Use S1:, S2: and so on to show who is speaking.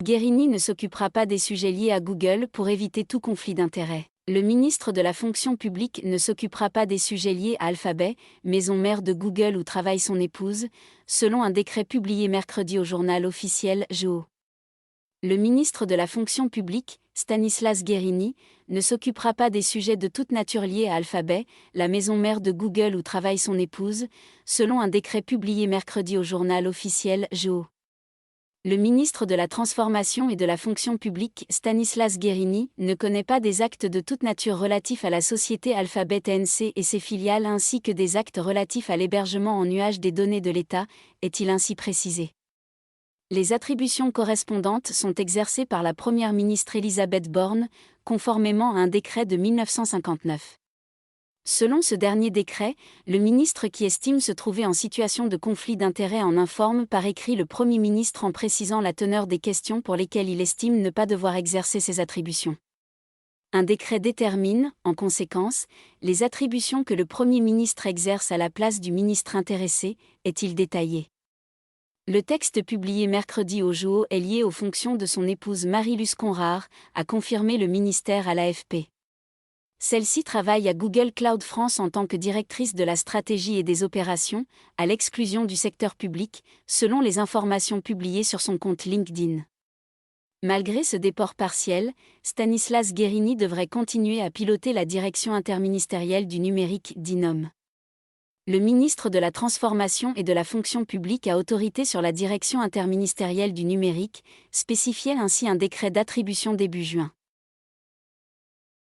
S1: Guerini ne s'occupera pas des sujets liés à Google pour éviter tout conflit d'intérêts. Le ministre de la fonction publique ne s'occupera pas des sujets liés à Alphabet, maison mère de Google où travaille son épouse, selon un décret publié mercredi au journal officiel JO. Le ministre de la fonction publique, Stanislas Guerini, ne s'occupera pas des sujets de toute nature liés à Alphabet, la maison mère de Google où travaille son épouse, selon un décret publié mercredi au journal officiel JO. Le ministre de la Transformation et de la Fonction publique, Stanislas Guerini, ne connaît pas des actes de toute nature relatifs à la société Alphabet NC et ses filiales ainsi que des actes relatifs à l'hébergement en nuage des données de l'État, est-il ainsi précisé. Les attributions correspondantes sont exercées par la première ministre Elisabeth Borne, conformément à un décret de 1959. Selon ce dernier décret, le ministre qui estime se trouver en situation de conflit d'intérêts en informe par écrit le Premier ministre en précisant la teneur des questions pour lesquelles il estime ne pas devoir exercer ses attributions. Un décret détermine, en conséquence, les attributions que le Premier ministre exerce à la place du ministre intéressé, est-il détaillé. Le texte publié mercredi au JO est lié aux fonctions de son épouse Marie-Luce Conrard, a confirmé le ministère à l'AFP. Celle-ci travaille à Google Cloud France en tant que directrice de la stratégie et des opérations, à l'exclusion du secteur public, selon les informations publiées sur son compte LinkedIn. Malgré ce déport partiel, Stanislas Guerini devrait continuer à piloter la direction interministérielle du numérique d'Inom. Le ministre de la Transformation et de la Fonction publique a autorité sur la direction interministérielle du numérique, spécifiait ainsi un décret d'attribution début juin.